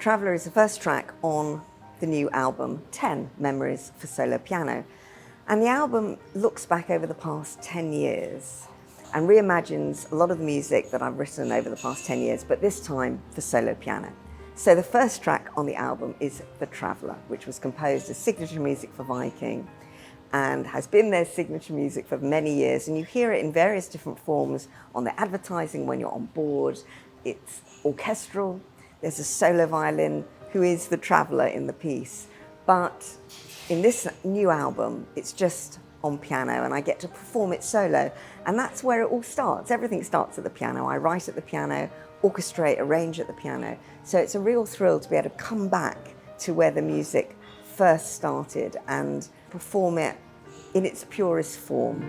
Traveller is the first track on the new album, 10 Memories for Solo Piano. And the album looks back over the past 10 years and reimagines a lot of the music that I've written over the past 10 years, but this time for solo piano. So the first track on the album is The Traveller, which was composed as signature music for Viking and has been their signature music for many years. And you hear it in various different forms on the advertising when you're on board. It's orchestral. There's a solo violin who is the traveller in the piece. But in this new album, it's just on piano and I get to perform it solo. And that's where it all starts. Everything starts at the piano. I write at the piano, orchestrate, arrange at the piano. So it's a real thrill to be able to come back to where the music first started and perform it in its purest form.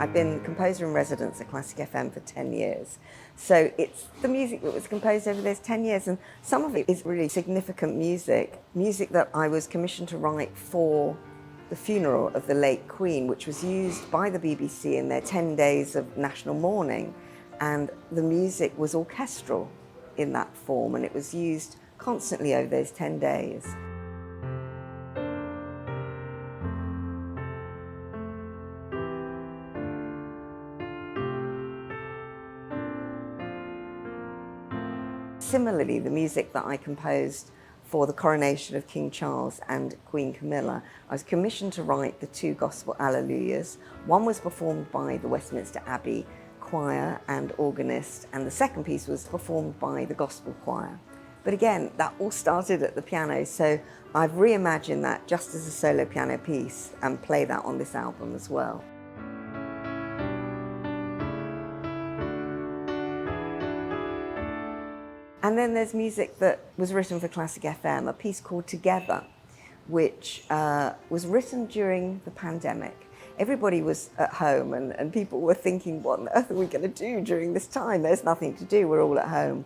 I've been composer in residence at Classic FM for 10 years. So it's the music that was composed over those 10 years, and some of it is really significant music that I was commissioned to write for the funeral of the late Queen, which was used by the BBC in their 10 days of national mourning. And the music was orchestral in that form, and it was used constantly over those 10 days. Similarly, the music that I composed for the coronation of King Charles and Queen Camilla, I was commissioned to write the two gospel alleluias. One was performed by the Westminster Abbey choir and organist, and the second piece was performed by the gospel choir. But again, that all started at the piano, so I've reimagined that just as a solo piano piece and play that on this album as well. And then there's music that was written for Classic FM, a piece called Together, which was written during the pandemic. Everybody was at home and people were thinking, what on earth are we going to do during this time? There's nothing to do, we're all at home.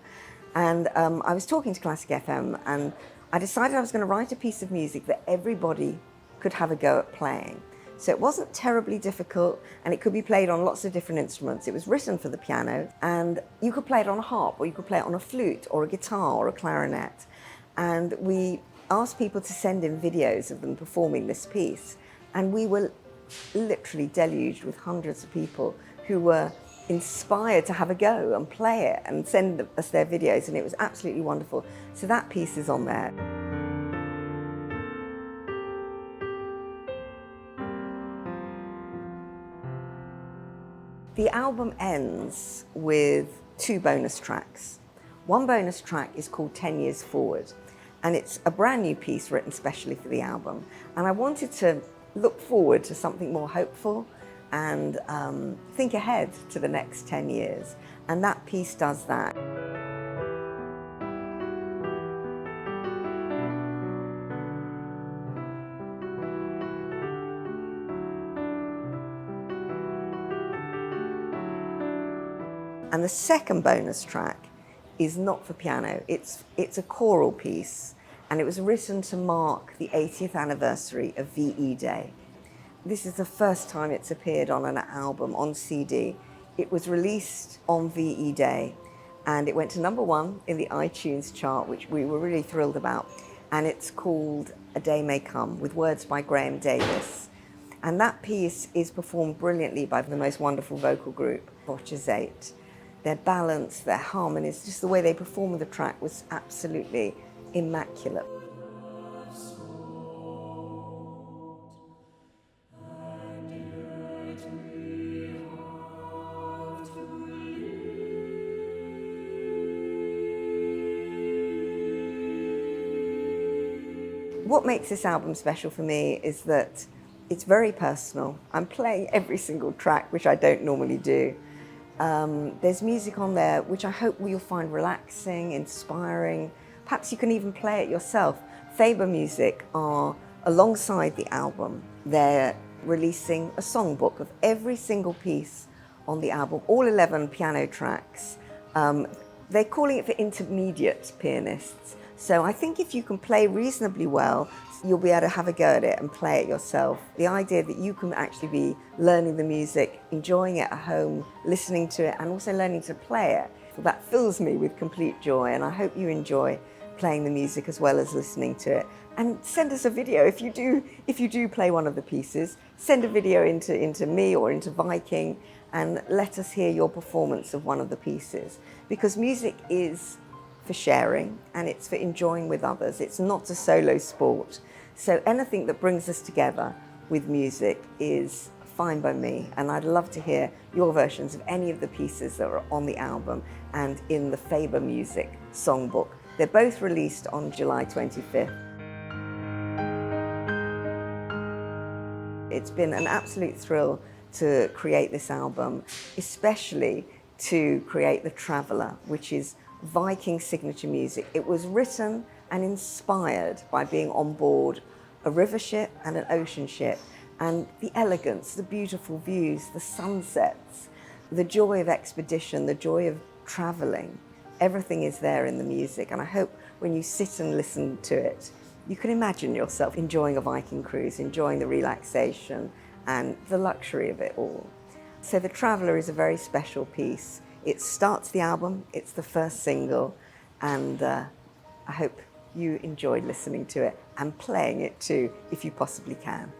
And I was talking to Classic FM and I decided I was going to write a piece of music that everybody could have a go at playing. So it wasn't terribly difficult and it could be played on lots of different instruments. It was written for the piano and you could play it on a harp or you could play it on a flute or a guitar or a clarinet. And we asked people to send in videos of them performing this piece. And we were literally deluged with hundreds of people who were inspired to have a go and play it and send us their videos, and it was absolutely wonderful. So that piece is on there. The album ends with two bonus tracks. One bonus track is called 10 Years Forward, and it's a brand new piece written specially for the album. And I wanted to look forward to something more hopeful and think ahead to the next 10 years. And that piece does that. And the second bonus track is not for piano. It's a choral piece, and it was written to mark the 80th anniversary of VE Day. This is the first time it's appeared on an album, on CD. It was released on VE Day, and it went to #1 in the iTunes chart, which we were really thrilled about. And it's called A Day May Come, with words by Graham Davis. And that piece is performed brilliantly by the most wonderful vocal group, Botches 8. Their balance, their harmonies, just the way they performed the track was absolutely immaculate. What makes this album special for me is that it's very personal. I'm playing every single track, which I don't normally do. There's music on there which I hope you'll find relaxing, inspiring. Perhaps you can even play it yourself. Faber Music are alongside the album. They're releasing a songbook of every single piece on the album, all 11 piano tracks. They're calling it for intermediate pianists. So I think if you can play reasonably well, you'll be able to have a go at it and play it yourself. The idea that you can actually be learning the music, enjoying it at home, listening to it, and also learning to play it, that fills me with complete joy, and I hope you enjoy playing the music as well as listening to it. And send us a video if you do play one of the pieces. Send a video into me or into Viking, and let us hear your performance of one of the pieces, because music is for sharing and it's for enjoying with others. It's not a solo sport. So anything that brings us together with music is fine by me, and I'd love to hear your versions of any of the pieces that are on the album and in the Faber Music songbook. They're both released on July 25th. It's been an absolute thrill to create this album, especially to create The Traveller, which is Viking signature music. It was written and inspired by being on board a river ship and an ocean ship, and the elegance, the beautiful views, the sunsets, the joy of expedition, the joy of traveling. Everything is there in the music, and I hope when you sit and listen to it, you can imagine yourself enjoying a Viking cruise, enjoying the relaxation and the luxury of it all. So The Traveller is a very special piece. It starts the album, it's the first single, and I hope you enjoyed listening to it and playing it too, if you possibly can.